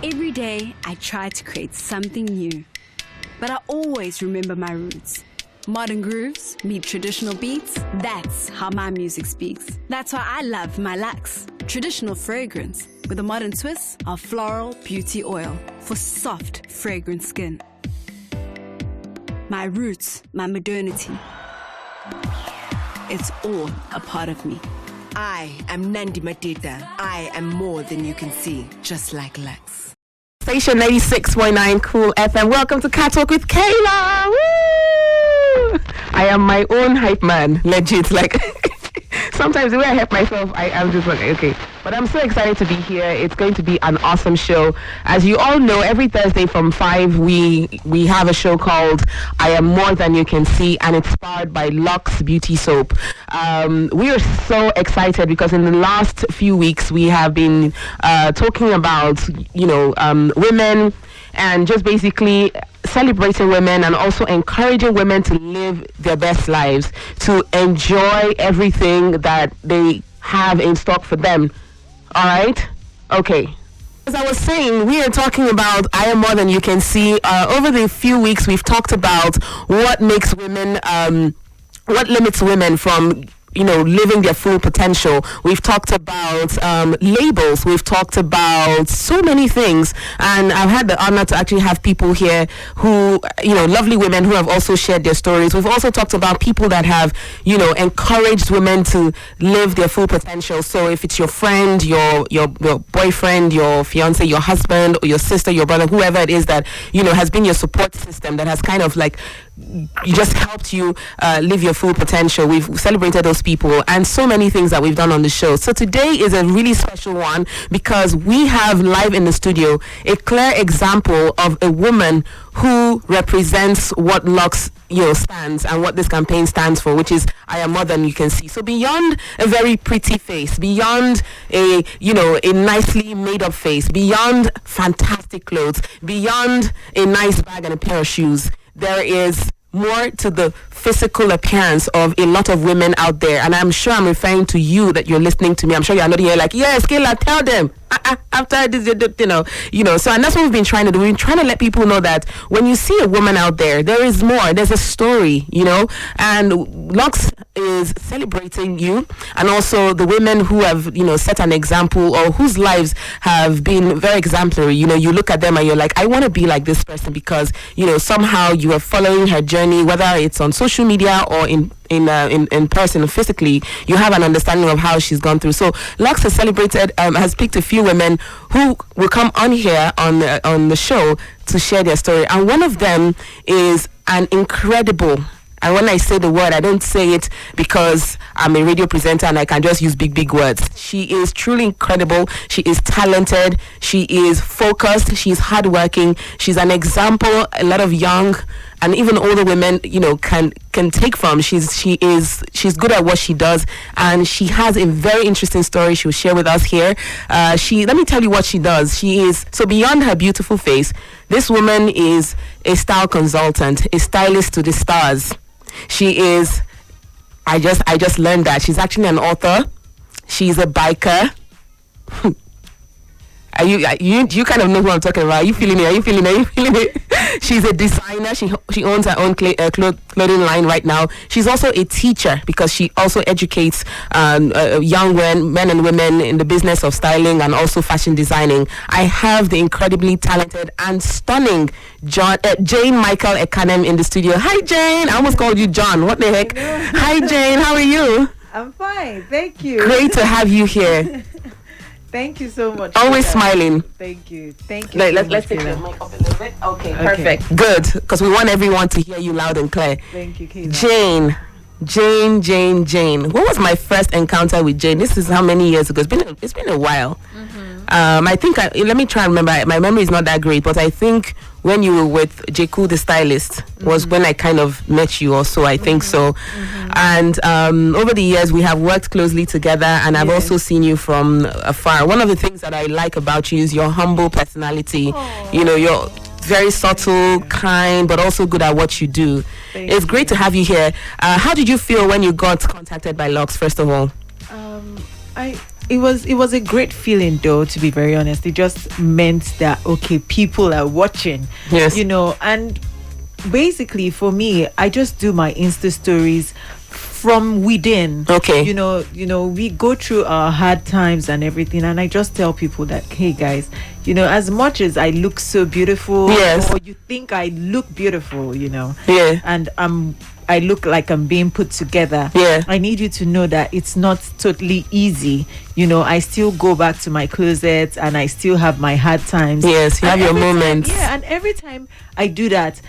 Every day, I try to create something new. But I always remember my roots. Modern grooves meet traditional beats. That's how my music speaks. That's why I love my Lux. Traditional fragrance with a modern twist of floral beauty oil for soft, fragrant skin. My roots, my modernity. It's all a part of me. I am Nandi Madida. I am more than you can see, just like Lex. Station 96.9 Cool FM. Welcome to Cat Talk with Kayla. Woo! I am my own hype man. Legit. Like, sometimes the way I hype myself, I'm just like, okay. But I'm so excited to be here. It's going to be an awesome show. As you all know, every Thursday from 5, we have a show called I Am More Than You Can See, and it's powered by Lux Beauty Soap. We are so excited because in the last few weeks, we have been talking about, women and just basically celebrating women and also encouraging women to live their best lives, to enjoy everything that they have in stock for them. All right? Okay. As I was saying, we are talking about I Am More Than You Can See. Over the few weeks, we've talked about what makes women, what limits women from living their full potential. We've talked about labels. We've talked about so many things. And I've had the honor to actually have people here who, lovely women who have also shared their stories. We've also talked about people that have, encouraged women to live their full potential. So if it's your friend, your boyfriend, your fiance, your husband, or your sister, your brother, whoever it is that, has been your support system, that has kind of like just helped you live your full potential. We've celebrated those people and so many things that we've done on the show. So today is a really special one because we have live in the studio a clear example of a woman who represents what Lux stands and what this campaign stands for, which is I Am More Than You Can See. So beyond a very pretty face, beyond a nicely made up face, beyond fantastic clothes, beyond a nice bag and a pair of shoes, there is more to the physical appearance of a lot of women out there. And I'm sure I'm referring to you that you're listening to me. I'm sure you're not here like, yes, Kayla, tell them. After this, so, and that's what we've been trying to do. We've been trying to let people know that when you see a woman out there, there is more. There's a story, and Lux is celebrating you and also the women who have, set an example or whose lives have been very exemplary. You look at them and you're like, I want to be like this person because, somehow you are following her journey, whether it's on social media or in person, physically, you have an understanding of how she's gone through. So Lux has has picked a few women who will come on here on the show to share their story. And one of them is an incredible, and when I say the word, I don't say it because I'm a radio presenter and I can just use big words. She is truly incredible. She is talented. She is focused. She's hardworking. She's an example a lot of young and even older women, can take from. She's good at what she does, and she has a very interesting story she'll share with us here. Let me tell you what she does. So beyond her beautiful face, this woman is a style consultant, a stylist to the stars. She is, I just learned that she's actually an author. She's a biker. You kind of know who I'm talking about. Are you feeling it? She's a designer. She owns her own clothing line right now. She's also a teacher because she also educates young men and women in the business of styling and also fashion designing. I have the incredibly talented and stunning Jane Michael Ekanem in the studio. Hi, Jane. I almost called you John. What the heck? Hi, Jane. How are you? I'm fine. Thank you. Great to have you here. Thank you so much. Always smiling. Thank you. Let's take the mic up a little bit. Okay, perfect. Good, because we want everyone to hear you loud and clear. Thank you, Kayla. Jane. What was my first encounter with Jane? This is how many years ago? It's been a while. Mm-hmm. I think let me try and remember. My memory is not that great, but I think when you were with Jeku the stylist was when I kind of met you also, I think so. And over the years we have worked closely together, and I've also seen you from afar. One of the things that I like about you is your humble personality. You're very subtle, kind, but also good at what you do. It's great to have you here. How did you feel when you got contacted by Lux, first of all? it was a great feeling, though, to be very honest. It just meant that, okay, people are watching. Yes. And basically for me, I just do my Insta stories from within. Okay. We go through our hard times and everything, and I just tell people that, hey guys, as much as I look so beautiful, yes, or you think I look beautiful, yeah, and I look like I'm being put together. Yeah. I need you to know that it's not totally easy. I still go back to my closet and I still have my hard times. Yes, you have your moments. And every time I do that,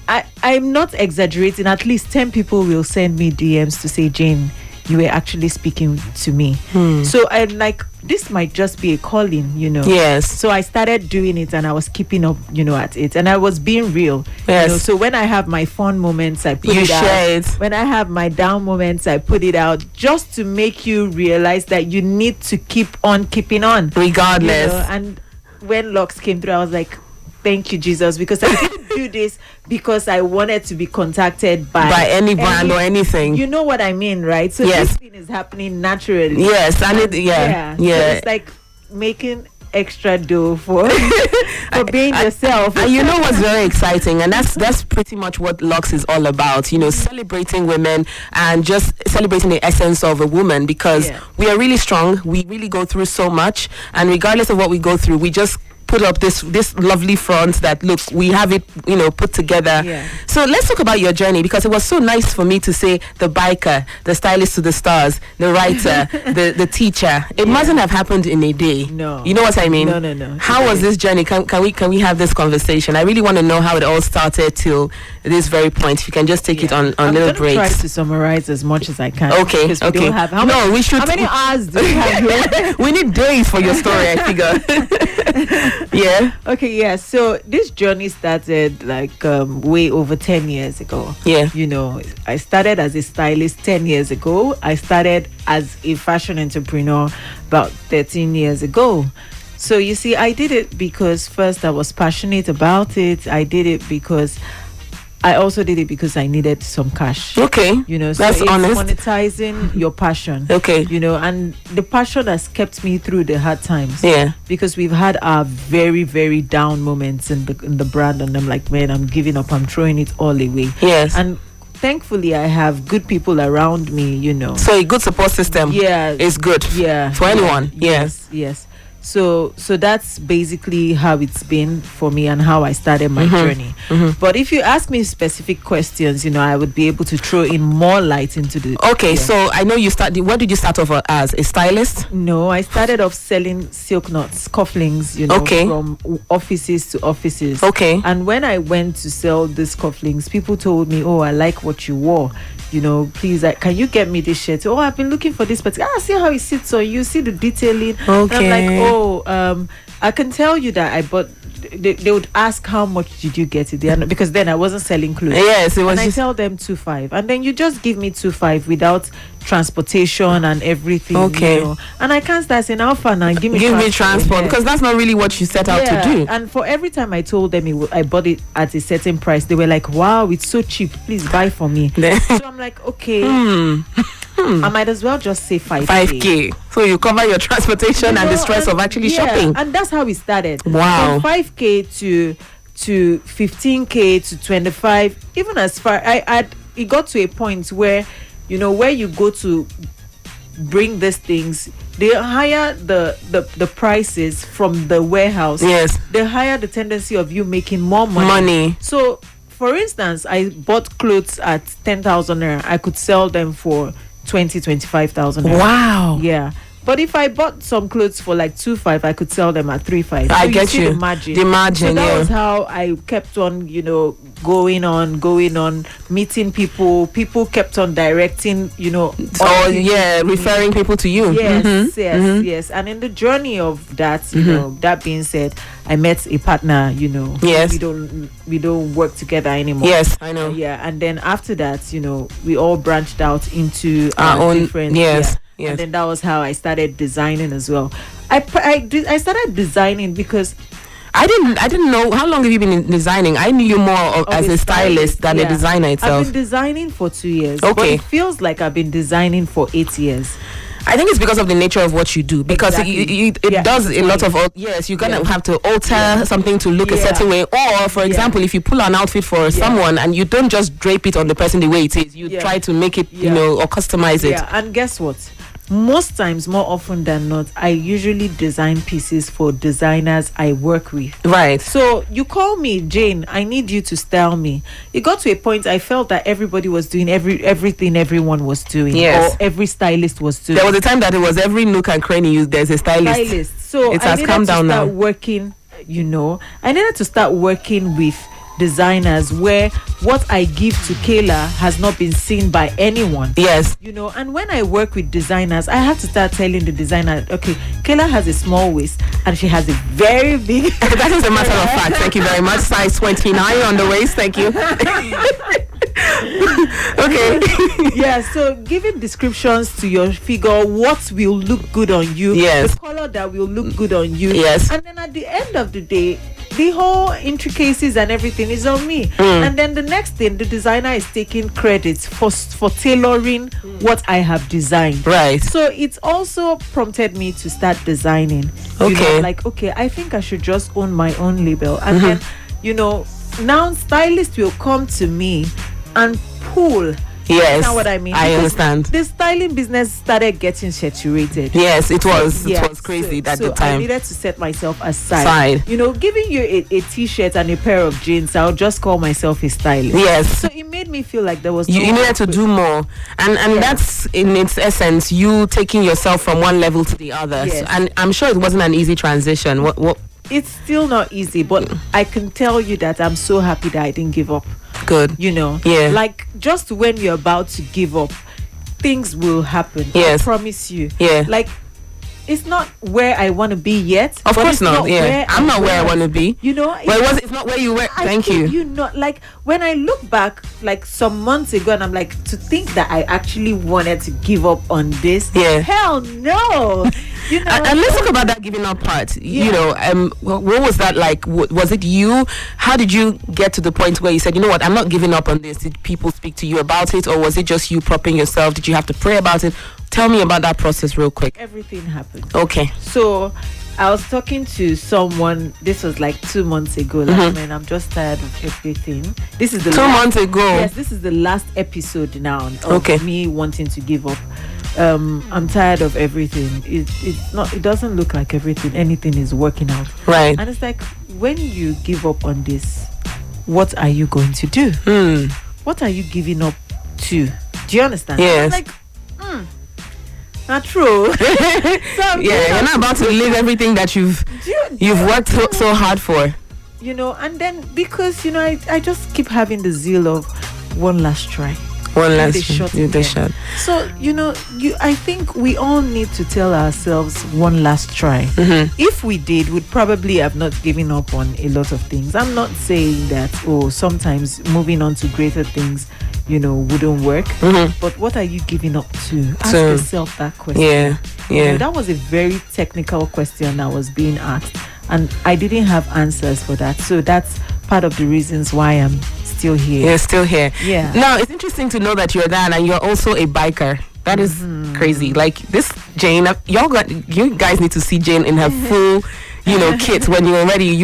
I'm not exaggerating. At least 10 people will send me DMs to say, Jane, you were actually speaking to me. So I'm like, this might just be a calling, Yes. So I started doing it and I was keeping up, at it. And I was being real. Yes. So when I have my fun moments, I put you it out. share it. When I have my down moments, I put it out, just to make you realize that you need to keep on keeping on. Regardless. And when Lux came through, I was like, thank you, Jesus, because I didn't do this because I wanted to be contacted by any brand or anything. You know what I mean, right? So yes, this thing is happening naturally. Yes, and So it's like making extra dough for being yourself. And you know what's very exciting, and that's pretty much what Lux is all about. Celebrating women and just celebrating the essence of a woman, because we are really strong. We really go through so much, and regardless of what we go through, we just put up this lovely front that, look, we have it put together. So let's talk about your journey, because it was so nice for me to say the biker, the stylist to the stars, the writer, the teacher. It mustn't have happened in a day. No, you know what I mean? No. How was this journey? Can we have this conversation? I really want to know how it all started till this very point. If you can just take it on little breaks. Try to summarize as much as I can. Okay. We don't have, we should. How many hours do we have here? We need days for your story, I figure. Yeah. Okay, yeah. So this journey started like way over 10 years ago. Yeah. I started as a stylist 10 years ago. I started as a fashion entrepreneur about 13 years ago. So you see, I did it because first I was passionate about it. I did it because I also did it because I needed some cash. Okay. So that's it's honest. Monetizing your passion. Okay. And the passion has kept me through the hard times. Yeah. Because we've had our very, very down moments in the brand, and I'm like, man, I'm giving up. I'm throwing it all away. Yes. And thankfully, I have good people around me. So a good support system. Yeah. Is good. Yeah. For anyone. Yes. So that's basically how it's been for me and how I started my journey. But if you ask me specific questions, I would be able to throw in more light into the... Okay, so I know you started... What did you start off as? A stylist? No, I started off selling silk knots, cufflinks, from offices to offices. Okay. And when I went to sell these cufflinks, people told me, oh, I like what you wore. Please, can you get me this shirt? Oh, I've been looking for this, but see how it sits on you, see the detailing. Okay. And I'm like, I can tell you that I bought. They would ask, how much did you get it? Because then I wasn't selling clothes. Yes, it was. And I tell them 2.5, and then you just give me 2.5 without transportation and everything. Okay. And I can't start saying, how far now? Give me transport, because that's not really what you set out to do. And for every time I told them I bought it at a certain price, they were like, wow, it's so cheap, please buy for me. So I'm like, okay. I might as well just say 5K. So you cover your transportation and the stress of actually shopping. And that's how we started. Wow. From 5K to 15K to 25. Even as far it got to a point where where you go to bring these things, they higher the prices from the warehouse. Yes. The higher the tendency of you making more money. So for instance, I bought clothes at 10,000 naira. I could sell them for 25,000 naira. Wow. Yeah. But if I bought some clothes for like 2.5, I could sell them at 3.5. I get you. The margin. So that was how I kept on, going on, meeting people. People kept on directing, referring people to you. Yes, yes. And in the journey of that, that being said, I met a partner. Yes. We don't work together anymore. Yes, I know. Yeah, and then after that, we all branched out into our own different. Yes. Yeah. Yes. And then that was how I started designing as well. I started designing because I didn't know. How long have you been designing? I knew you more as a stylist than a designer itself. I've been designing for 2 years. Okay. But it feels like I've been designing for 8 years. I think it's because of the nature of what you do, because Exactly. it does a lot of yes, you're gonna have to alter something to look a certain way, or for example, if you pull an outfit for someone and you don't just drape it on the person the way it is, you try to make it or customize it. Yeah, and guess what? Most times, more often than not, I usually design pieces for designers I work with. Right. So you call me, Jane, I need you to style me. It got to a point I felt that everybody was doing everything everyone was doing. Yes. Or every stylist was doing. There was a time that it was every nook and cranny there's a stylist. So it I has needed come to down start now. working, I needed to start working with designers where what I give to Kayla has not been seen by anyone. Yes. And when I work with designers, I have to start telling the designer, okay, Kayla has a small waist and she has a very big That is a matter of fact. Thank you very much. Size 29 on the waist. Thank you. Okay. Yeah, so giving descriptions to your figure, what will look good on you, Yes. the color that will look good on you. Yes. And then at the end of the day, the whole intricacies and everything is on me. And then the next thing, the designer is taking credit for tailoring what I have designed. Right. So it's also prompted me to start designing. Okay. Okay, I think I should just own my own label. And then, now stylists will come to me and pull. Yes. That's what I mean. I Because understand. the styling business started getting saturated. Yes, it was. Yeah, It was crazy at so the time. I needed to set myself aside. Giving you a t-shirt and a pair of jeans, I'll just call myself a stylist. Yes. So it made me feel like there was You needed to do more, and that's in its essence you taking yourself from one level to the other. Yes. And I'm sure it wasn't an easy transition. What It's still not easy, but I can tell you that I'm so happy that I didn't give up. good? Yeah. Like just when you're about to give up, things will happen. Yes. I promise you. Yeah. Like it's not where I want to be yet. Of but course it's not. Yeah, where I'm not where I want to be. Well, it's not where you were. Thank you. Like when I look back, like some months ago, and I'm like, to think that I actually wanted to give up on this. Yeah. Hell no. And let's talk about that giving up part. What was that like? Was it you? How did you get to the point where you said, you know what, I'm not giving up on this? Did people speak to you about it, or was it just you propping yourself? Did you have to pray about it? Tell me about that process real quick. Everything happened. Okay. So I was talking to someone. This was like 2 months ago. Like, man, I'm just tired of everything. This is the 2 months ago. Yes, this is the last episode now of me wanting to give up. I'm tired of everything. It's not. It doesn't look like anything is working out. Right. And it's like, when you give up on this, what are you going to do? What are you giving up to? Do you understand? Yes. I'm like, not true. You're not about to leave everything that you've worked so hard for. And then because I just keep having the zeal of one last try. One last shot. So I think we all need to tell ourselves one last try. If we did, we'd probably have not given up on a lot of things. I'm not saying that sometimes moving on to greater things wouldn't work, but what are you giving up to? Ask yourself that question. That was a very technical question that was being asked, and I didn't have answers for that. So that's part of the reasons why I'm still here. You're still here. Yeah. Now it's interesting to know that you're that, and you're also a biker. That is crazy. Like this Jane, you guys need to see Jane in her full kit when you're ready.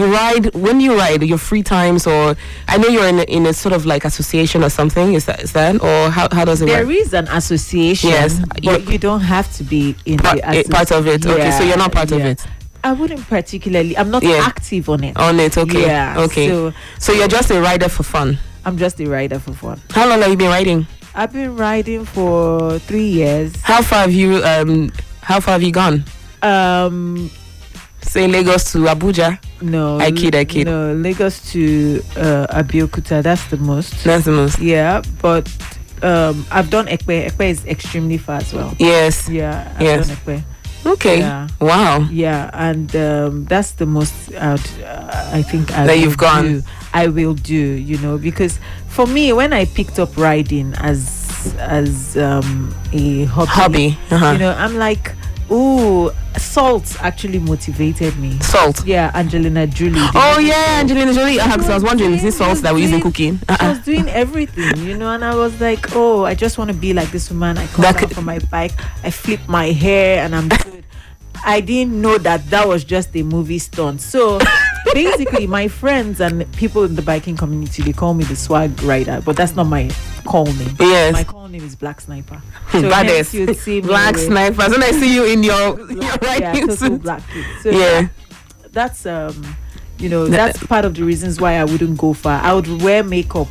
When you ride your free times, or I know you're in a sort of like association or something. Is that or how does it work? There is an association, yes, but you don't have to be in the association. Part of it. Okay, so you're not part of it. I wouldn't particularly. I'm not active on it. Okay. Yeah. Okay. So you're just a rider for fun. I'm just a rider for fun. How long have you been riding? I've been riding for 3 years. How far have you gone? Say Lagos to Abuja? No. I kid. No, Lagos to Abeokuta. That's the most. Yeah, but I've done Ekpe. Ekpe is extremely far as well. Yes. Yeah, I've done Ekpe. Okay. Yeah. Wow. Yeah, and that's the most I think you've gone. I will do, because for me, when I picked up riding as a hobby, I'm like, Oh, Salt actually motivated me. Salt. Yeah, Angelina Jolie. Oh yeah, Angelina Jolie. Because I was wondering, is this salt that we use in cooking? I was doing everything, and I was like, oh, I just want to be like this woman. I come down from my bike, I flip my hair, and I'm good. I didn't know that was just a movie stunt. So basically, my friends and people in the biking community, they call me the swag rider, but that's not my call name. Yes. My call name is Black Sniper. So Baddest. you'd see me Black with Sniper. When I see you in your riding total suit. black kid. So Yeah. that's that's part of the reasons why I wouldn't go far. I would wear makeup,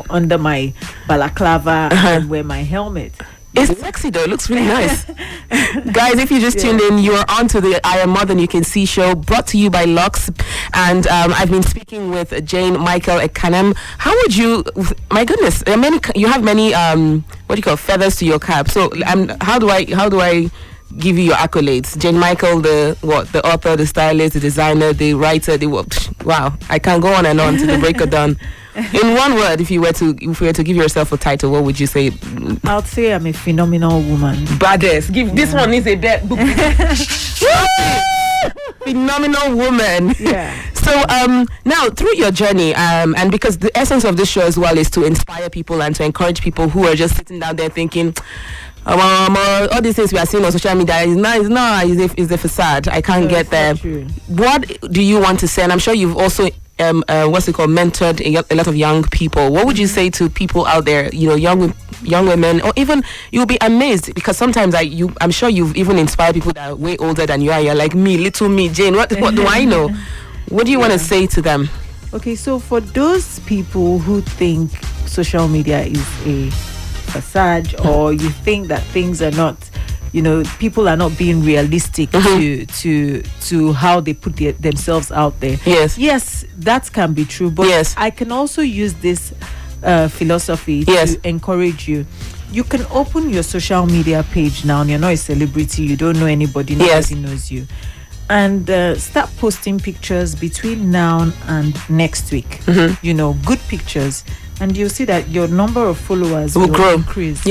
under my balaclava and wear my helmet. It's sexy though. It looks really nice. Guys, if you just tuned in, you are on to the I Am More Than You Can See show, brought to you by Lux. And I've been speaking with Jane Michael Ekanem. How would you, my goodness, you have many feathers to your cap. So how do I give you your accolades? Jane Michael, the author, the stylist, the designer, the writer, wow, I can go on and on to the break of dawn. In one word, if you were to give yourself a title, what would you say? I'd say I'm a phenomenal woman. Baddest. This one is a book. Phenomenal woman. Yeah. So now through your journey, and because the essence of this show as well is to inspire people and to encourage people who are just sitting down there thinking, all these things we are seeing on social media is a facade. I can't get there. True. What do you want to say? And I'm sure you've also mentored a lot of young people. What would you say to people out there, young women, or even you'll be amazed because sometimes I'm sure you've even inspired people that are way older than you are. You're like me, little me, Jane. What do I know? What do you want to say to them? Okay, so for those people who think social media is a facade, or you think that things are not, people are not being realistic to how they put themselves out there. Yes, that can be true, but I can also use this philosophy to encourage you. You can open your social media page now, and you're not a celebrity, you don't know anybody, nobody knows you, and start posting pictures between now and next week. Good pictures, and you'll see that your number of followers will grow, increase.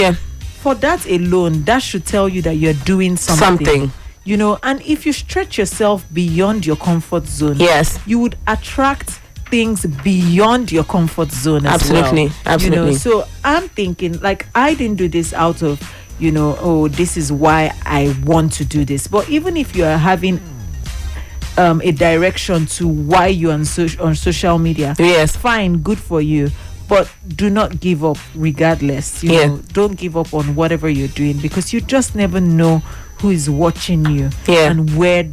For that alone, that should tell you that you're doing something. And if you stretch yourself beyond your comfort zone, you would attract things beyond your comfort zone as well. Absolutely. So I'm thinking, like, I didn't do this out of, this is why I want to do this. But even if you are having a direction to why you're on social media, fine, good for you. But do not give up regardless. Don't give up on whatever you're doing, because you just never know who is watching you and where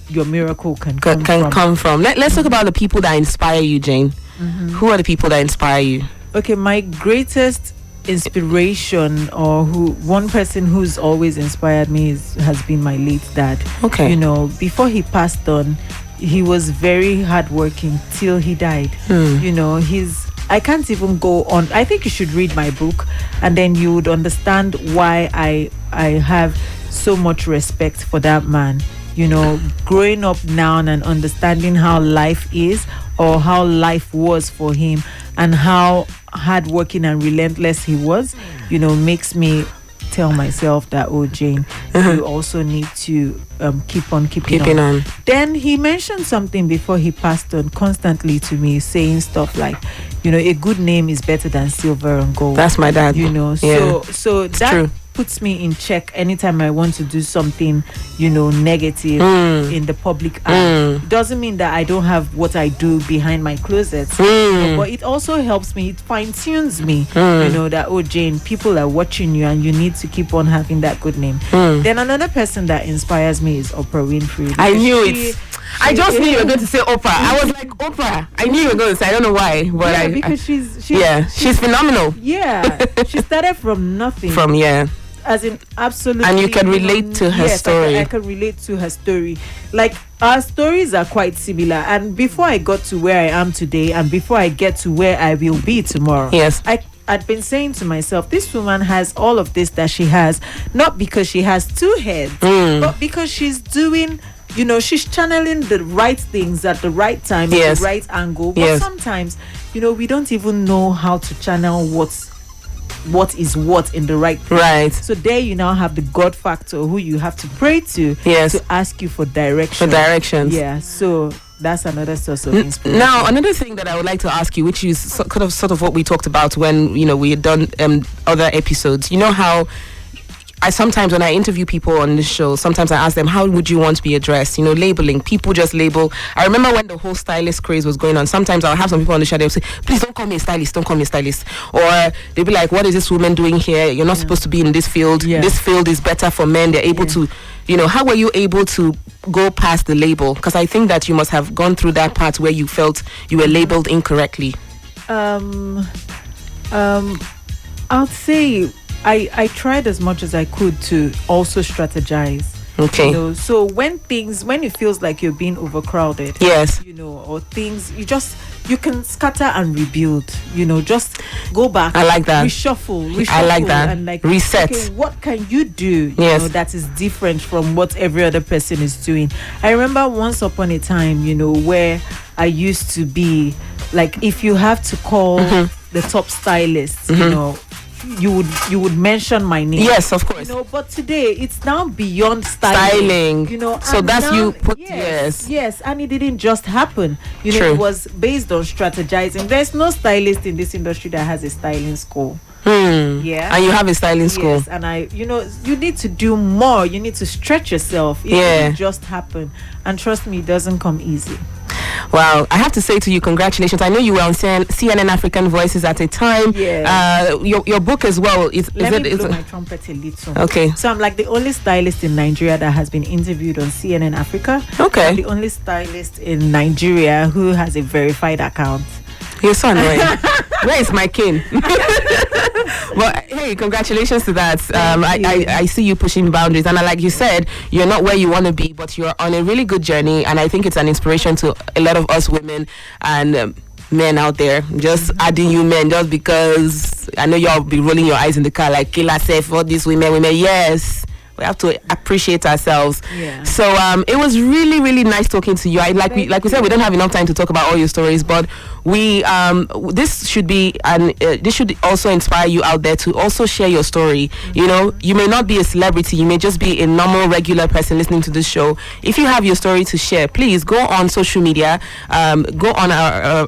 your miracle can come from. Let's talk about the people that inspire you, Jane. Who are the people that inspire you? Okay, my greatest inspiration, or one person who's always inspired me has been my late dad. Okay. Before he passed on, he was very hardworking till he died. I can't even go on. I think you should read my book, and then you would understand why I have so much respect for that man. Growing up now and understanding how life is, or how life was for him, and how hardworking and relentless he was, makes me tell myself that, oh, Jane, you also need to keep on keeping on. Then he mentioned something before he passed on constantly to me, saying stuff like, a good name is better than silver and gold. That's my dad. So that true. Puts me in check anytime I want to do something, negative in the public eye. Doesn't mean that I don't have what I do behind my closets, but it also helps me. It fine-tunes me, that, oh, Jane, people are watching you and you need to keep on having that good name. Then another person that inspires me is Oprah Winfrey. I knew it. I just knew you were going to say Oprah. I was like, Oprah. I knew you were going to say. I don't know why, but because she's phenomenal. Yeah, she started from nothing. As in, absolutely. And you can relate to her story. I can relate to her story. Like, our stories are quite similar. And before I got to where I am today, and before I get to where I will be tomorrow, I'd been saying to myself, this woman has all of this that she has, not because she has two heads, but because she's doing, she's channeling the right things at the right time, at the right angle. But sometimes, we don't even know how to channel what's what is what in the right place. Right. So there you now have the God factor who you have to pray to Yes. to ask you for direction. For directions. Yeah. So that's another source of inspiration. Now, another thing that I would like to ask you, which is sort of what we talked about when we had done other episodes. You know how I sometimes, when I interview people on this show, sometimes I ask them, how would you want to be addressed? Labeling. People just label. I remember when the whole stylist craze was going on, sometimes I'll have some people on the show, they'll say, please don't call me a stylist, don't call me a stylist. Or they'll be like, what is this woman doing here? You're not supposed to be in this field. Yeah. This field is better for men. They're able to, how were you able to go past the label? Because I think that you must have gone through that part where you felt you were labeled incorrectly. I'll say I tried as much as I could to also strategize. Okay. So when it feels like you're being overcrowded, yes, or things, you can scatter and rebuild. Just go back. I like that. Reshuffle. I like that. And reset. Okay, what can you do? Yes. That is different from what every other person is doing. I remember once upon a time, where I used to be like, if you have to call the top stylists, you would mention my name. Yes, of course. But today it's now beyond styling. So that's now, you put yes, and it didn't just happen. True. It was based on strategizing. There's no stylist in this industry that has a styling school. Yeah. And you have a styling school. Yes, and you need to do more. You need to stretch yourself. It didn't just happen. And trust me, it doesn't come easy. Wow, I have to say to you, congratulations. I know you were on CNN African Voices at a time. Yeah. Your book as well. Let me blow my trumpet a little. Okay. So I'm like the only stylist in Nigeria that has been interviewed on CNN Africa. Okay. I'm the only stylist in Nigeria who has a verified account. You're so annoying. Where is my king? Well, hey, congratulations to that. I see you pushing boundaries, and like you said, you're not where you want to be, but you're on a really good journey, and I think it's an inspiration to a lot of us women and men out there. Just adding you men just because I know y'all be rolling your eyes in the car like Killer said, all these women. Yes. We have to appreciate ourselves. Yeah. So it was really, really nice talking to you. Like we said, we don't have enough time to talk about all your stories, but this should also inspire you out there to also share your story. You may not be a celebrity, you may just be a normal, regular person listening to this show. If you have your story to share, please go on social media, go on our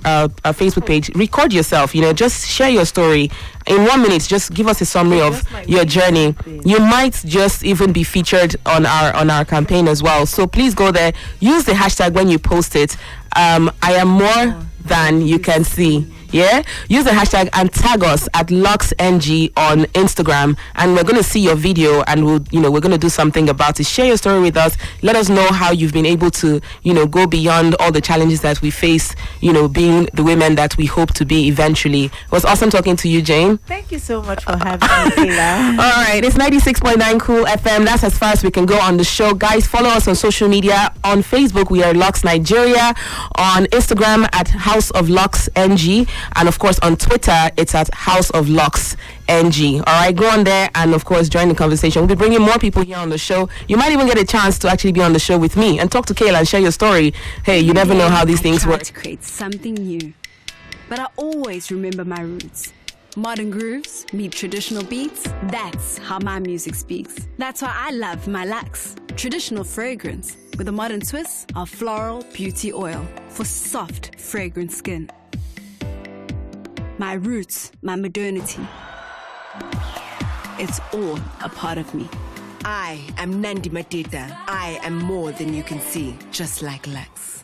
Facebook page, record yourself. Just share your story. In 1 minute, just give us a summary of your journey. You might just even be featured on our campaign as well. So please go there. Use the hashtag when you post it. I am more than you can see. Yeah, use the hashtag and tag us at LuxNG on Instagram, and we're going to see your video, and we're going to do something about it. Share your story with us. Let us know how you've been able to go beyond all the challenges that we face, being the women that we hope to be eventually. It was awesome talking to you, Jane. Thank you so much for having me, Kayla. All right, it's 96.9 Cool FM. That's as far as we can go on the show. Guys, follow us on social media. On Facebook, we are Lux Nigeria. On Instagram at House of Lux NG. And of course on Twitter it's at House of Lux NG. All right, go on there and of course join the conversation. We'll be bringing more people here on the show. You might even get a chance to actually be on the show with me and talk to Kayla and share your story. Hey, you never know how these things work. I try to create something new, but I always remember my roots. Modern grooves meet traditional beats. That's how my music speaks. That's why I love my Lux traditional fragrance with a modern twist of floral beauty oil for soft, fragrant skin. My roots, my modernity. It's all a part of me. I am Nandi Mateta. I am more than you can see, just like Lex.